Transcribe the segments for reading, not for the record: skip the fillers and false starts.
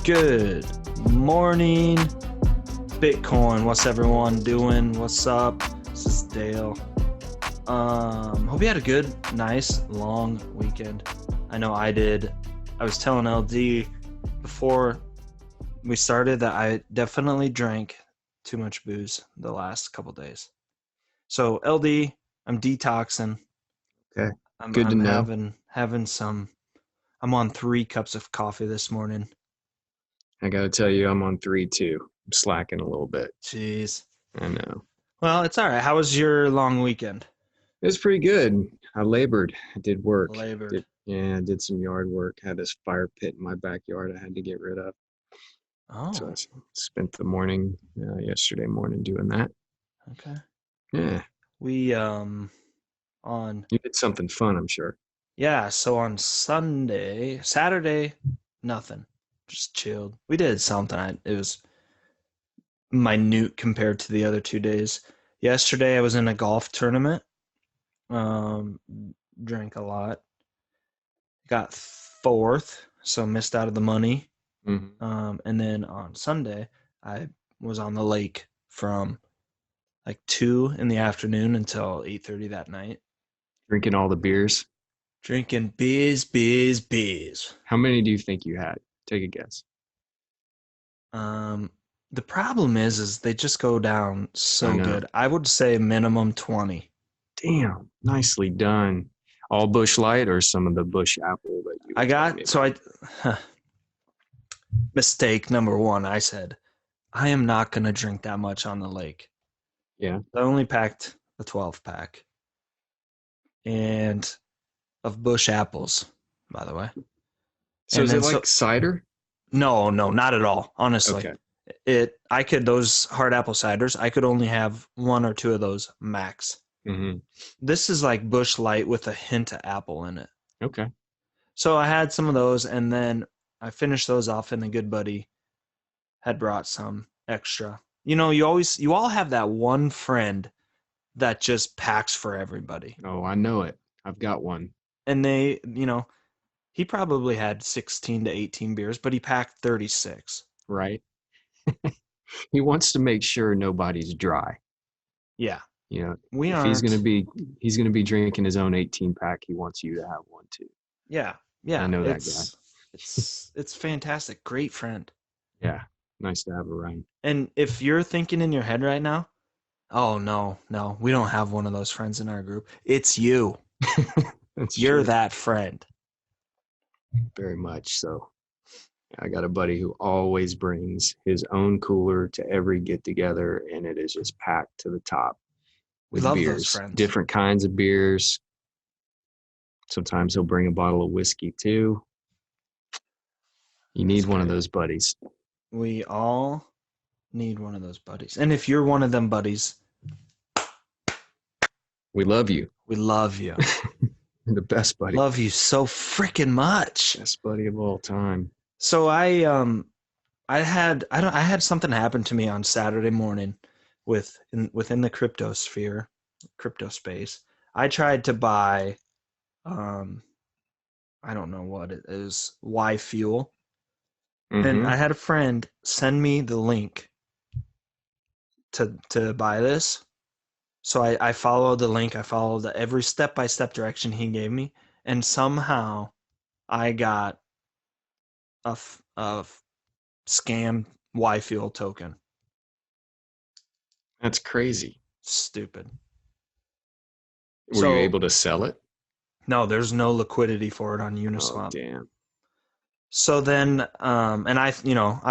Good morning, Bitcoin. What's everyone doing? What's up? This is Dale. Hope you had a good, nice, long weekend. I know I did. I was telling LD before we started that I definitely drank too much booze the last couple days. So LD, I'm detoxing. Okay. I'm Good to I'm know. having some. I'm on 3 cups of coffee this morning. I got to tell you, I'm on three too. I'm slacking a little bit. Jeez. I know. Well, it's all right. How was your long weekend? It was pretty good. I labored. I did work. Labored. I did some yard work. Had this fire pit in my backyard I had to get rid of. So Oh, spent the morning, yesterday morning doing that. okay. Yeah. We on You did something fun, I'm sure. yeah, so on Saturday, nothing. Just chilled. We did something. It was minute compared to the other 2 days. Yesterday I was in a golf tournament. Um Drank a lot. Got fourth, so missed out of the money. Hmm. And then on Sunday I was on the lake from like 2 in the afternoon until 8:30 that night. Drinking all the beers. Drinking beers. How many do you think you had? Take a guess. Um, the problem is they just go down I so know. good. I would say minimum 20. Damn. Nicely done. All Bush Light or some of the Bush Apple that you were I telling me got so about? I mistake number one. I said I am not gonna drink that much on the lake. Yeah. I only packed a 12 pack and of Bush apples, by the way. So And is it then like cider? no, not at all. Honestly, Okay. I could those hard apple ciders. I could only have one or two of those max. Hmm. This is like Bush Light with a hint of apple in it. Okay. So I had some of those, and then I finished those off, and a good buddy had brought some extra. You all have that one friend that just packs for everybody. Oh, I know it. I've got one. And he probably had 16 to 18 beers, but he packed 36. Right? He wants to make sure nobody's dry. Yeah, You know, we if he's gonna aren't. be he's gonna be drinking his own 18 pack, he wants you to have one too. Yeah, I yeah, know that guy. it's fantastic. Great friend. Yeah. Nice to have around. And if you're thinking in your head right now, oh no, we don't have one of those friends in our group. It's you. That's You're true. that friend. Very much so. I got a buddy who always brings his own cooler to every get together, and it is just packed to the top We with love those beers, friends. different kinds of beers. Sometimes he'll bring a bottle of whiskey too. You That's need one of great. those buddies. We all need one of those buddies. And if you're one of them buddies, We love you. we love you. You're the best buddy. Love you so freaking much. Best buddy of all time. So I had something happen to me on Saturday morning within the crypto space. I tried to buy um I don't know what it is, Y Fuel. And Mm-hmm. I had a friend send me the link to buy this. So I followed the link. I followed every step-by-step direction he gave me. And somehow I got a scam Y Fuel token. That's crazy. Stupid. Were you So able to sell it? no, there's no liquidity for it on Oh, Uniswap. damn. So then, and I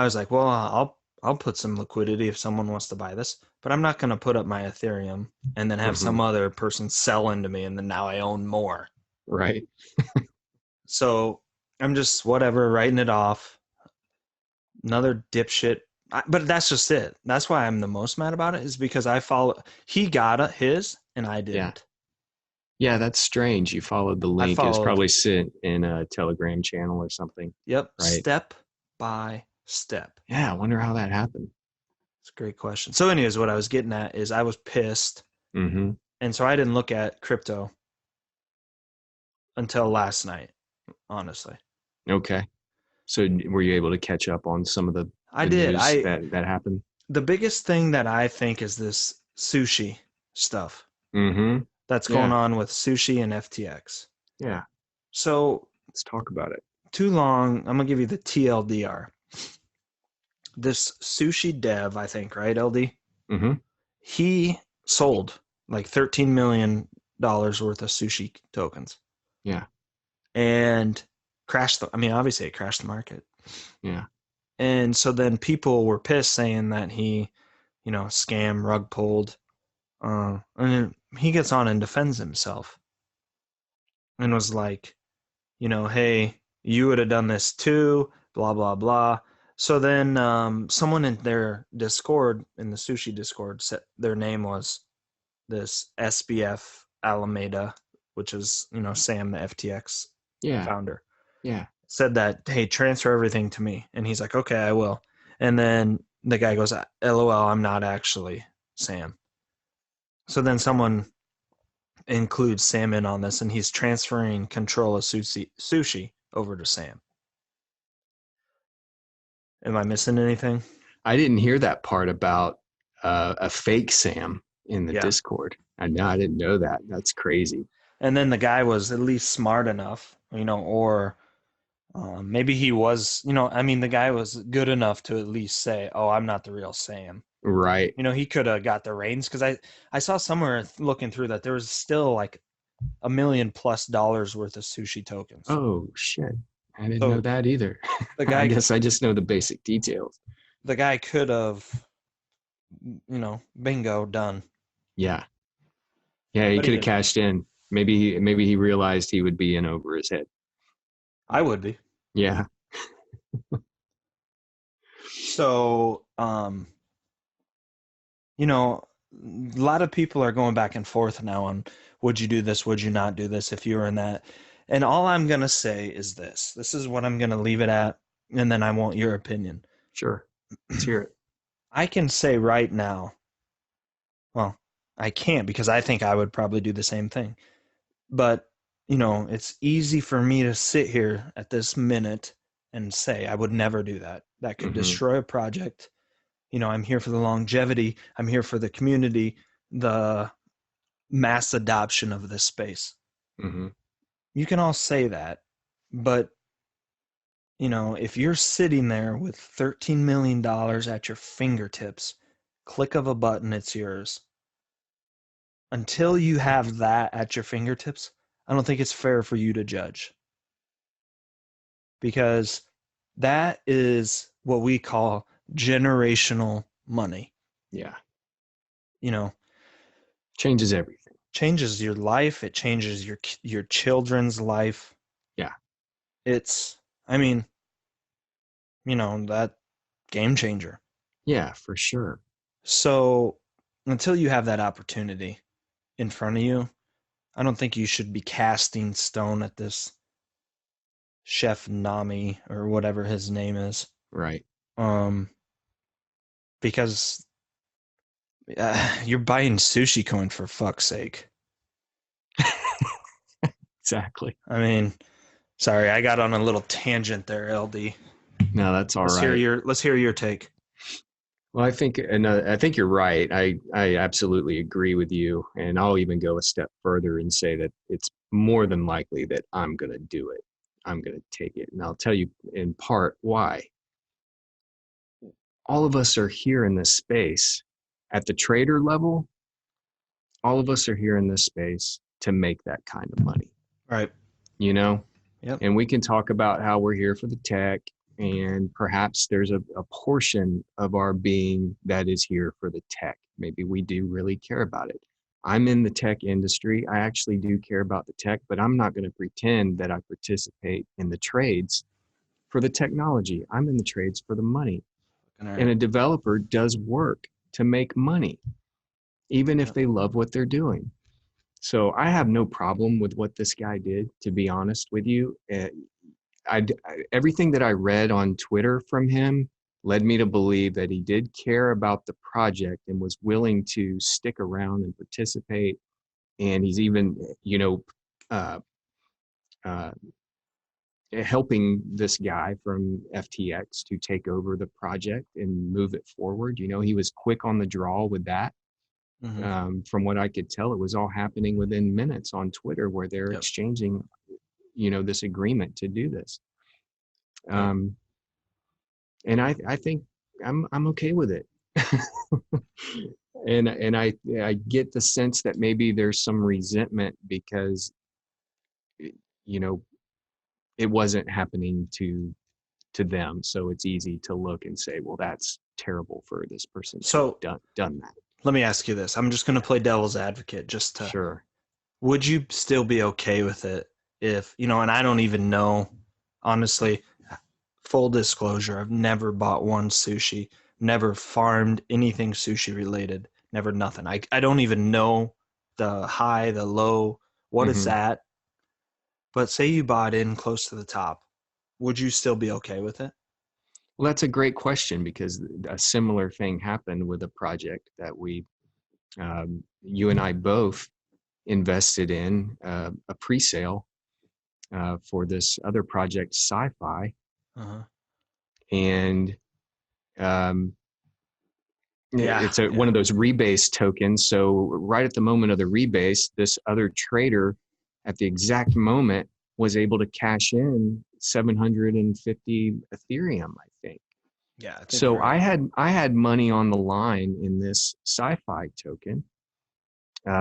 was like, well, I'll put some liquidity if someone wants to buy this, but I'm not going to put up my Ethereum and then have Mm-hmm. some other person sell into me, and then now I own more. Right. So I'm just whatever writing it off. Another dipshit. But that's just it. That's why I'm the most mad about it is because he got his and I Yeah. didn't. Yeah, that's strange. You followed the I link. It was followed, probably sent in a Telegram channel or something. yep, Right. step by step. Yeah, I wonder how that happened. It's a great question. So, anyways, what I was getting at is I was pissed, Mm-hmm. and so I didn't look at crypto until last night, honestly. Okay. So were you able to catch up on some of the I did. news that happened? The biggest thing that I think is this Sushi stuff Mm-hmm. that's going Yeah. on with Sushi and FTX. Yeah. So Let's talk about it. too long, I'm gonna give you the TLDR. This Sushi dev, I think, right, LD? Mm-hmm. He sold like $13 million worth of Sushi tokens Yeah. and crashed I mean, obviously it crashed the market. Yeah. And so then people were pissed saying that he, scam, rug pulled. And then he gets on and defends himself and was like, hey, you would have done this too, blah, blah, blah. So then someone in their Discord, in the Sushi Discord, said their name was this SBF Alameda, which is, Sam, the FTX Yeah. founder, Yeah. said that, hey, transfer everything to me. And he's like, okay, I will. And then the guy goes, LOL, I'm not actually Sam. So then someone includes Sam in on this, and he's transferring control of sushi over to Sam. Am I missing anything? I didn't hear that part about a fake Sam in the Yeah. Discord. I didn't know that. That's crazy. And then the guy was at least smart enough, or maybe he was, the guy was good enough to at least say, oh, I'm not the real Sam. Right. He could have got the reins, because I saw somewhere looking through that there was still like $1 million+ worth of Sushi tokens. Oh, shit. I didn't know that either. The guy, I guess I just know the basic details. The guy could have, bingo, done. Yeah. Yeah, he But could have cashed in. Maybe he realized he would be in over his head. I would be. Yeah. So, a lot of people are going back and forth now on, would you do this? Would you not do this if you were in that? And all I'm going to say is this. This is what I'm going to leave it at, and then I want your opinion. Sure. Let's hear it. I can say right now, well, I can't, because I think I would probably do the same thing. But, it's easy for me to sit here at this minute and say I would never do that. That could destroy a project. I'm here for the longevity. I'm here for the community, the mass adoption of this space. Mm-hmm. You can all say that, but if you're sitting there with $13 million at your fingertips, click of a button, it's yours. Until you have that at your fingertips, I don't think it's fair for you to judge. Because that is what we call generational money. Yeah. Changes everything. Changes your life. It changes your children's life. Yeah. It's, that game changer. Yeah, for sure. So until you have that opportunity in front of you, I don't think you should be casting stone at this Chef Nami or whatever his name is. Right. Because you're buying sushi coin, for fuck's sake. Exactly. Sorry, I got on a little tangent there, LD. No, that's all right. Let's hear your take. Well, I think you're right. I absolutely agree with you, and I'll even go a step further and say that it's more than likely that I'm going to do it. I'm going to take it, and I'll tell you in part why. All of us are here in this space at the trader level. All of us are here in this space to make that kind of money. Right. Yep. And we can talk about how we're here for the tech, and perhaps there's a portion of our being that is here for the tech. Maybe we do really care about it. I'm in the tech industry. I actually do care about the tech, but I'm not going to pretend that I participate in the trades for the technology. I'm in the trades for the money. And a developer does work to make money, even if they love what they're doing. So I have no problem with what this guy did, to be honest with you. Everything that I read on Twitter from him led me to believe that he did care about the project and was willing to stick around and participate. And he's even, helping this guy from FTX to take over the project and move it forward. He was quick on the draw with that. From what I could tell, it was all happening within minutes on Twitter, where they're exchanging, this agreement to do this. And I think I'm okay with it. and I get the sense that maybe there's some resentment because, it wasn't happening to them. So it's easy to look and say, well, that's terrible for this person to have done that. Let me ask you this. I'm just going to play devil's advocate just to. Sure. Would you still be okay with it if, and I don't even know, honestly, full disclosure, I've never bought one sushi, never farmed anything sushi related, never nothing. I don't even know the high, the low, what it's at. But say you bought in close to the top, would you still be okay with it? Well, that's a great question, because a similar thing happened with a project that you and I both invested in, a pre-sale for this other project, SYFI. And it's one of those rebase tokens. So right at the moment of the rebase, this other trader at the exact moment was able to cash in 750 Ethereum, I think. Yeah. I think so I had money on the line in this SYFI token,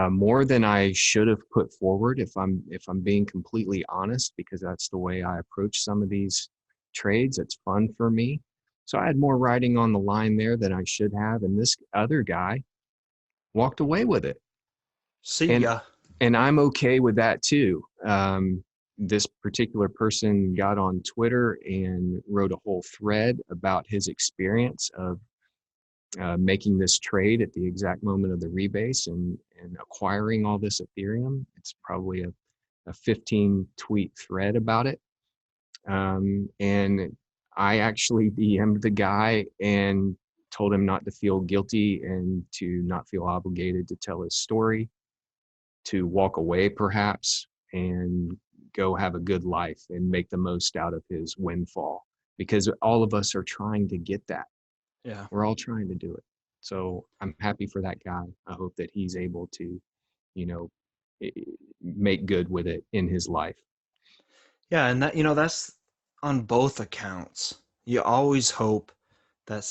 more than I should have put forward, if I'm being completely honest, because that's the way I approach some of these trades. It's fun for me. So I had more riding on the line there than I should have, and this other guy walked away with it. See ya. And I'm okay with that too. This particular person got on Twitter and wrote a whole thread about his experience of making this trade at the exact moment of the rebase and acquiring all this Ethereum. It's probably a 15 tweet thread about it. And I actually DM'd the guy and told him not to feel guilty and to not feel obligated to tell his story, to walk away perhaps and go have a good life and make the most out of his windfall, because all of us are trying to get that. Yeah. We're all trying to do it. So I'm happy for that guy. I hope that he's able to, make good with it in his life. Yeah. And that, that's on both accounts. You always hope that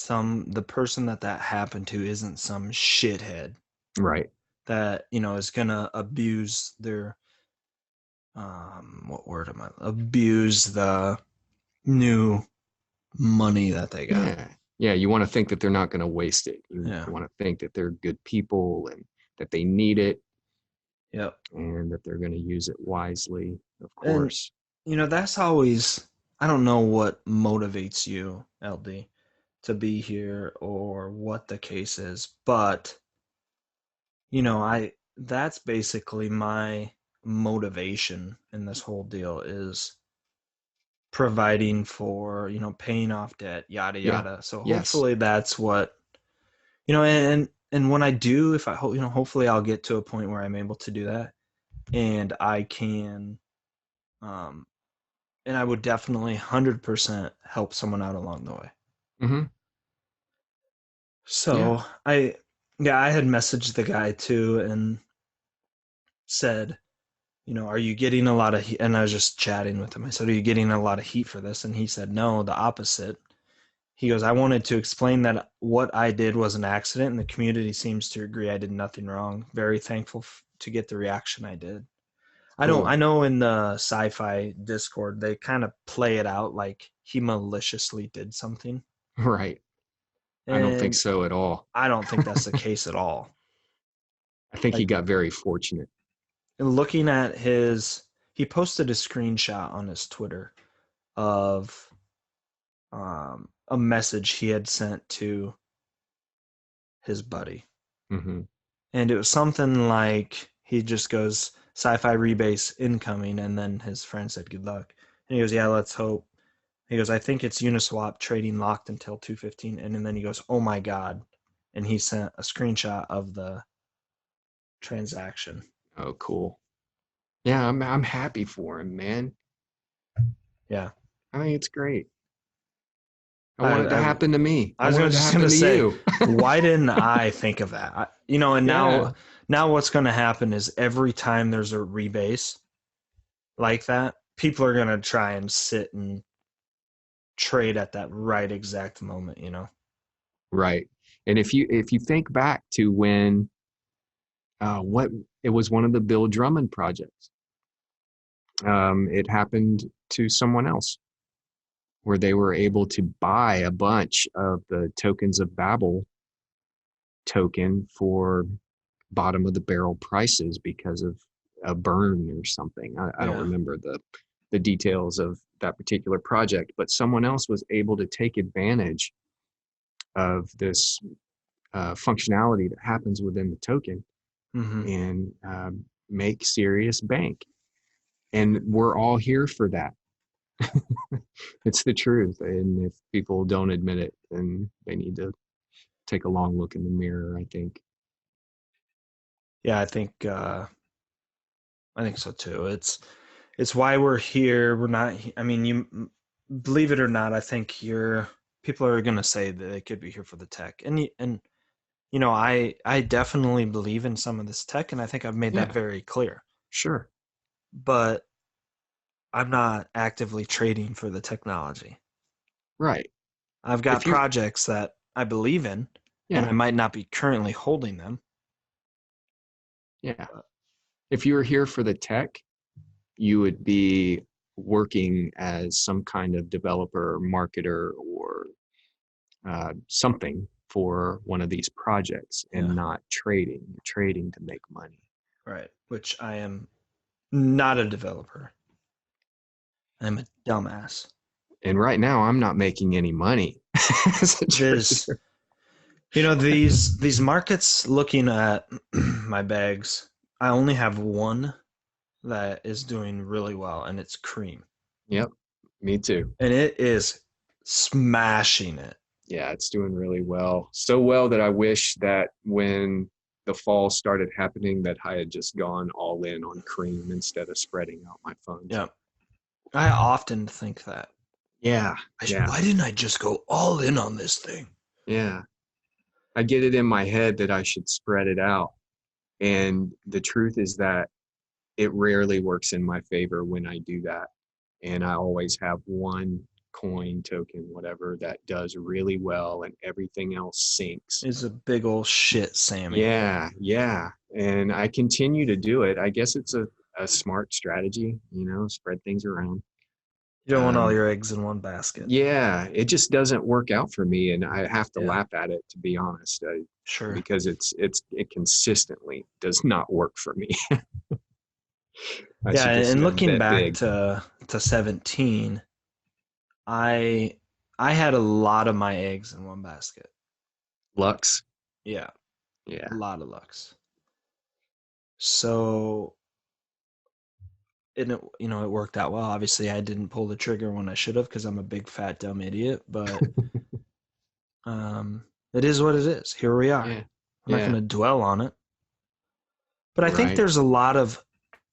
the person that happened to isn't some shithead. Right. That, is going to abuse their, abuse the new money that they got. Yeah. You want to think that they're not going to waste it. You want to think that they're good people and that they need it. Yep. And that they're going to use it wisely, of course. And, that's always, I don't know what motivates you, LD, to be here or what the case is, but, that's basically my motivation in this whole deal, is providing for, paying off debt, yada yada. So hopefully that's what, and when I do, if I hope, hopefully I'll get to a point where I'm able to do that, and I can, and I would definitely 100% help someone out along the way. So I had messaged the guy too and said, are you getting a lot of heat? And I was just chatting with him. I said, are you getting a lot of heat for this? And he said, no, the opposite. He goes, I wanted to explain that what I did was an accident, and the community seems to agree I did nothing wrong. Very thankful to get the reaction I did. Cool. I know in the SYFI Discord, they kind of play it out like he maliciously did something. Right. And I don't think so at all. I don't think that's the case at all. I think he got very fortunate. And looking at he posted a screenshot on his Twitter of a message he had sent to his buddy. And it was something like, he just goes, SYFI rebase incoming, and then his friend said, good luck. And he goes, yeah, let's hope. He goes, I think it's Uniswap trading locked until 2:15. And then he goes, oh my God. And he sent a screenshot of the transaction. Oh, cool. Yeah, I'm happy for him, man. Yeah. I think it's great. I want it to happen to me. I was just going to say, why didn't I think of that? And Yeah. now what's going to happen is every time there's a rebase like that, people are going to try and sit and trade at that right exact moment, Right. And if you think back to when what it was one of the Bill Drummond projects, it happened to someone else where they were able to buy a bunch of the tokens of Babel token for bottom of the barrel prices because of a burn or something. I don't remember the details of that particular project, but someone else was able to take advantage of this functionality that happens within the token and make serious bank. And we're all here for that. It's the truth. And if people don't admit it, then they need to take a long look in the mirror, I think. Yeah, I think so too. It's why we're here. We're not. I mean, you believe it or not, I think people are going to say that they could be here for the tech, and I definitely believe in some of this tech, and I think I've made that very clear. Sure. But I'm not actively trading for the technology. Right. I've got projects that I believe in, and I might not be currently holding them. Yeah. If you were here for the tech, you would be working as some kind of developer, marketer, or something for one of these projects and not trading. You're trading to make money. Right. Which I am not a developer. I'm a dumbass. And right now I'm not making any money. These markets, looking at my bags, I only have one that is doing really well, and it's cream. Yep, me too. And it is smashing it. Yeah, it's doing really well. So well that I wish that when the fall started happening that I had just gone all in on cream instead of spreading out my funds. Yeah. I often think that. Yeah. Why didn't I just go all in on this thing? Yeah. I get it in my head that I should spread it out. And the truth is that it rarely works in my favor when I do that. And I always have one coin, token, whatever, that does really well and everything else sinks. It's a big old shit, Sammy. Yeah. And I continue to do it. I guess it's a smart strategy, spread things around. You don't want all your eggs in one basket. Yeah, it just doesn't work out for me, and I have to laugh at it, to be honest. Sure. Because it consistently does not work for me. And looking back to 17, I had a lot of my eggs in one basket. Lux? Yeah. Yeah. A lot of Lux. So it worked out well. Obviously, I didn't pull the trigger when I should have because I'm a big fat dumb idiot, but it is what it is. Here we are. Yeah. I'm not going to dwell on it. But I think there's a lot of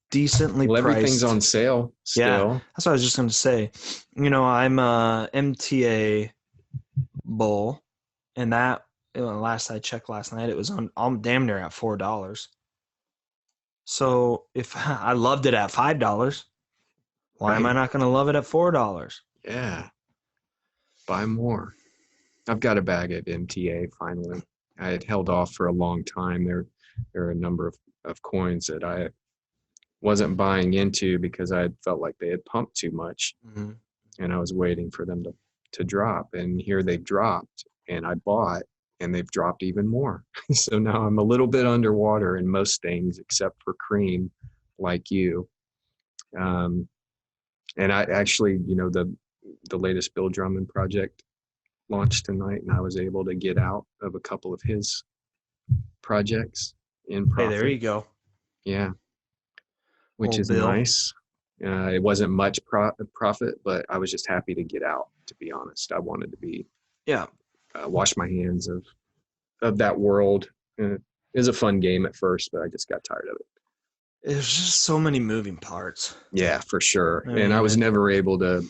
decently priced. Everything's on sale still. Yeah, that's what I was just going to say. I'm a MTA bull, and that last I checked last night, it was I'm damn near at $4. So if I loved it at $5, why am I not going to love it at $4? Yeah, buy more. I've got a bag at MTA finally. I had held off for a long time. There are a number of coins that I wasn't buying into because I felt like they had pumped too much, and I was waiting for them to drop. And here they've dropped, and I bought, and they've dropped even more. So now I'm a little bit underwater in most things except for cream, like you. And I actually, the latest Bill Drummond project launched tonight, and I was able to get out of a couple of his projects in profit. Hey, there you go. Yeah. Which is nice. It wasn't much profit, but I was just happy to get out, to be honest. I wanted to wash my hands of that world. It was a fun game at first, but I just got tired of it. There's just so many moving parts. Yeah, for sure. And I was never able to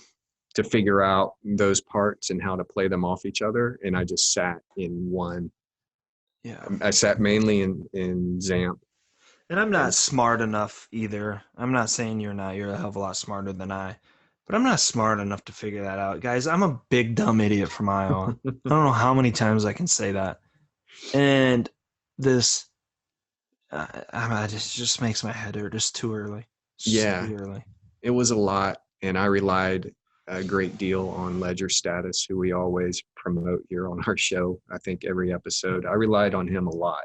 to figure out those parts and how to play them off each other. And I just sat in one. Yeah. I sat mainly in XAMPP. And I'm not smart enough either. I'm not saying you're not. You're a hell of a lot smarter than I. But I'm not smart enough to figure that out. Guys, I'm a big dumb idiot from Iowa. I don't know how many times I can say that. And this just makes my head hurt. It's too early. It's Yeah, too early. it was a lot. And I relied a great deal on ledger status, who we always promote here on our show. I think every episode, I relied on him a lot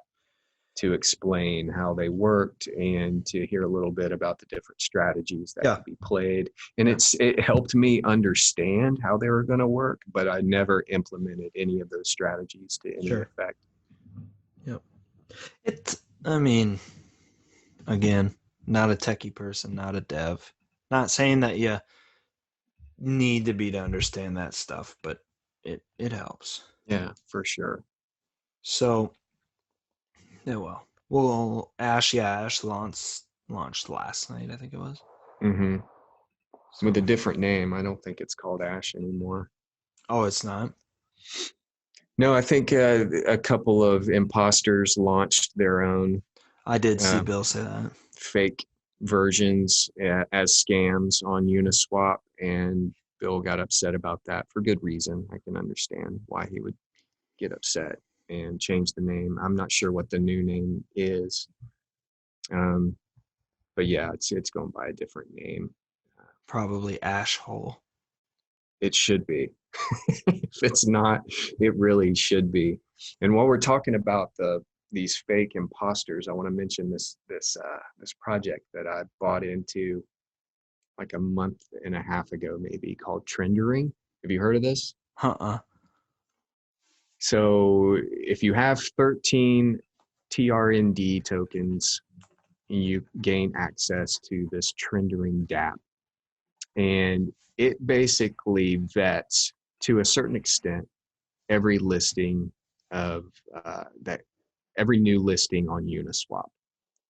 to explain how they worked and to hear a little bit about the different strategies that could be played. And it helped me understand how they were going to work, but I never implemented any of those strategies to any effect. Yep. I mean, again, not a techie person, not a dev. Not saying that you need to be to understand that stuff, but it helps. Yeah, for sure. So, yeah, well, Ash launched last night, I think it was. Mm-hmm. So, with a different name. I don't think it's called Ash anymore. Oh, it's not? No, I think a couple of imposters launched their own. I did see Bill say that. Fake versions as scams on Uniswap, and Bill got upset about that for good reason. I can understand why he would get upset and change the name. I'm not sure what the new name is, but yeah, it's going by a different name. Probably Ash Hole. It should be. If it's not, it really should be. And while we're talking about these fake imposters, I want to mention this project that I bought into like a month and a half ago, maybe, called Trendering. Have you heard of this? So if you have 13 TRND tokens, you gain access to this Trendering dapp. And it basically vets, to a certain extent, every listing of every new listing on Uniswap.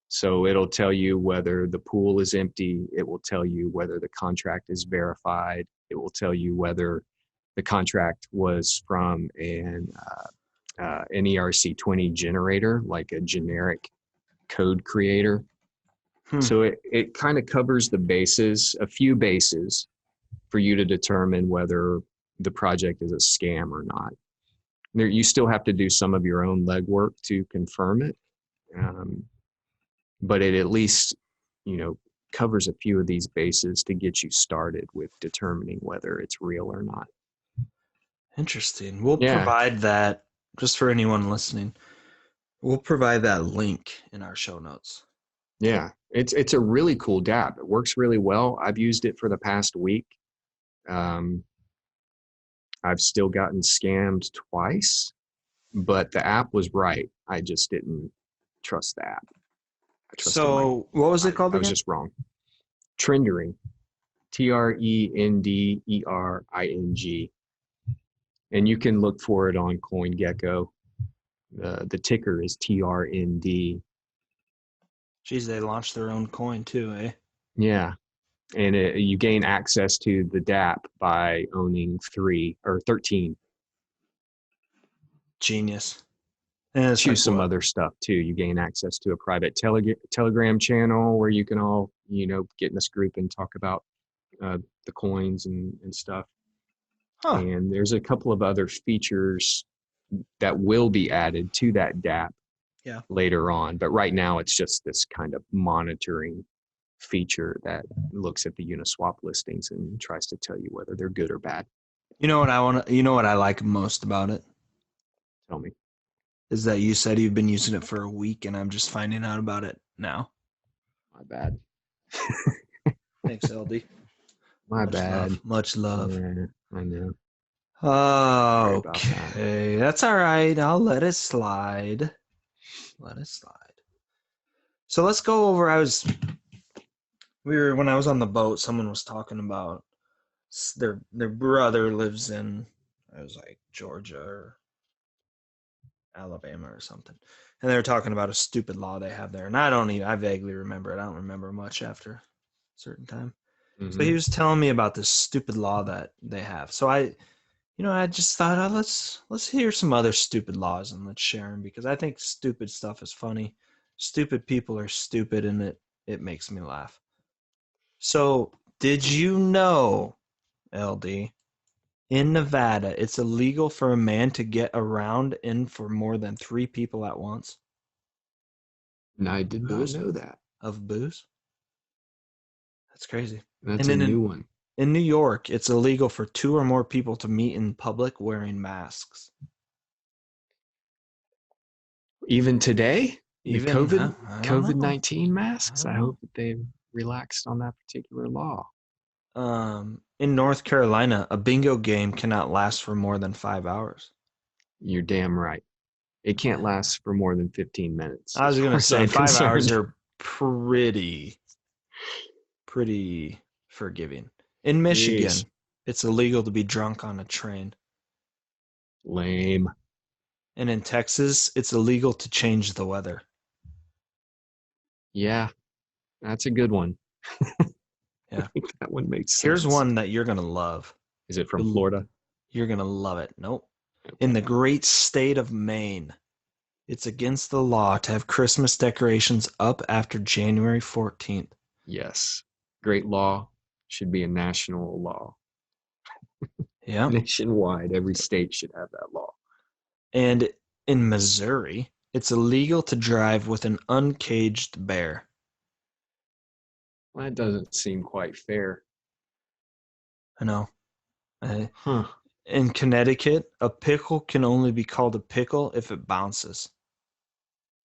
So it'll tell you whether the pool is empty. It will tell you whether the contract is verified. It will tell you whether the contract was from an ERC20 generator, like a generic code creator. So it kind of covers the bases, a few bases, for you to determine whether the project is a scam or not. You still have to do some of your own legwork to confirm it. But it at least, covers a few of these bases to get you started with determining whether it's real or not. Interesting. We'll provide that, just for anyone listening. We'll provide that link in our show notes. Yeah, it's a really cool dapp. It works really well. I've used it for the past week. I've still gotten scammed twice, but the app was right. I just didn't trust the app. So what was it called again? I was just wrong. Trendering. Trendering. And you can look for it on CoinGecko. The ticker is TRND. Geez, they launched their own coin too, eh? Yeah. And you gain access to the dapp by owning 3 or 13. Genius. And choose some other stuff too. You gain access to a private Telegram channel where you can all, get in this group and talk about the coins and stuff. And there's a couple of other features that will be added to that dapp later on. But right now it's just this kind of monitoring feature that looks at the Uniswap listings and tries to tell you whether they're good or bad. You know what I like most about it? Tell me. Is that you said you've been using it for a week and I'm just finding out about it now. My bad. Thanks, LD. Much love. Yeah, I know. Oh, okay. That's all right. I'll let it slide. So let's go over. When I was on the boat, someone was talking about their brother lives in, it was like Georgia or Alabama or something. And they were talking about a stupid law they have there. And I vaguely remember it. I don't remember much after a certain time. So he was telling me about this stupid law that they have. So I just thought, let's hear some other stupid laws and let's share them because I think stupid stuff is funny. Stupid people are stupid, and it makes me laugh. So, did you know, LD, in Nevada, it's illegal for a man to get around in for more than 3 people at once? And I did not know that. Of booze? That's crazy. That's a new one. In New York, it's illegal for 2 or more people to meet in public wearing masks. Even today? Even COVID-19 masks? I hope that they've relaxed on that particular law. In North Carolina, a bingo game cannot last for more than 5 hours. You're damn right. It can't last for more than 15 minutes. I was going to say 5 hours are pretty forgiving. In Michigan, it's illegal to be drunk on a train. Lame. And in Texas, it's illegal to change the weather. Yeah, that's a good one. Yeah. I think that one makes sense. Here's one that you're going to love. Is it from Florida? You're going to love it. Nope. Okay. In the great state of Maine, it's against the law to have Christmas decorations up after January 14th. Yes. Great law should be a national law. Yeah. Nationwide, every state should have that law. And in Missouri, it's illegal to drive with an uncaged bear. Well, that doesn't seem quite fair. I know. In Connecticut, a pickle can only be called a pickle if it bounces.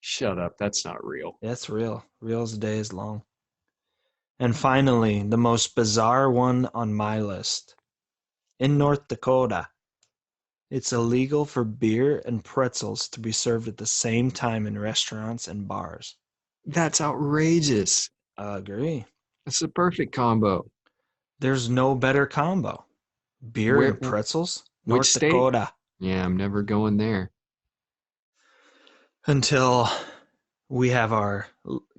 Shut up. That's not real. That's real. Real as the day is long. And finally, the most bizarre one on my list. In North Dakota, it's illegal for beer and pretzels to be served at the same time in restaurants and bars. That's outrageous. I agree. That's the perfect combo. There's no better combo. Beer and pretzels? North Dakota. Yeah, I'm never going there. Until we have our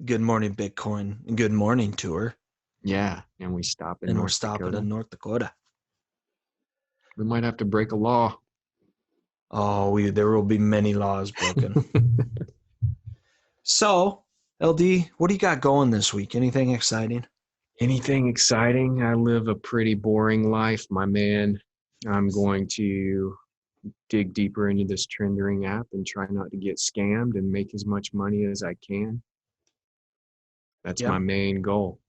Good Morning Bitcoin Good Morning tour. Yeah, and we stop in North Dakota. We're stopping in North Dakota. We might have to break a law. Oh, there will be many laws broken. So, LD, what do you got going this week? Anything exciting? Anything exciting? I live a pretty boring life, my man. I'm going to dig deeper into this Trendering app and try not to get scammed and make as much money as I can. That's my main goal.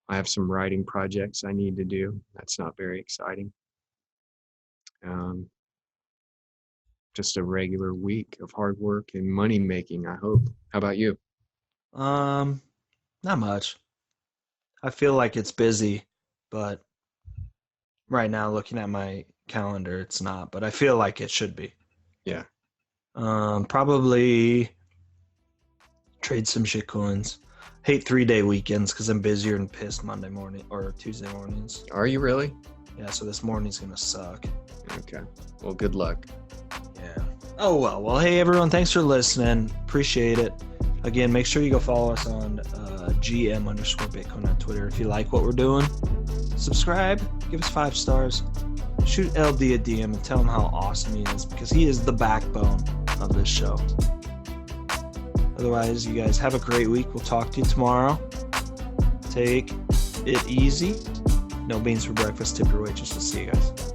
I have some writing projects I need to do. That's not very exciting. Just a regular week of hard work and money making, I hope. How about you? Not much. I feel like it's busy, but right now looking at my calendar, it's not, but I feel like it should be. Yeah. Probably trade some shit coins. Hate 3-day weekends because I'm busier and pissed Monday morning or Tuesday mornings. Are you really? Yeah, so this morning's going to suck. Okay. Well, good luck. Yeah. Oh, well, hey, everyone. Thanks for listening. Appreciate it. Again, make sure you go follow us on GM_Bitcoin on Twitter. If you like what we're doing, subscribe, give us 5 stars, shoot LD a DM and tell him how awesome he is because he is the backbone of this show. Otherwise, you guys have a great week. We'll talk to you tomorrow. Take it easy. No beans for breakfast. Tip your waitress. We'll see you guys.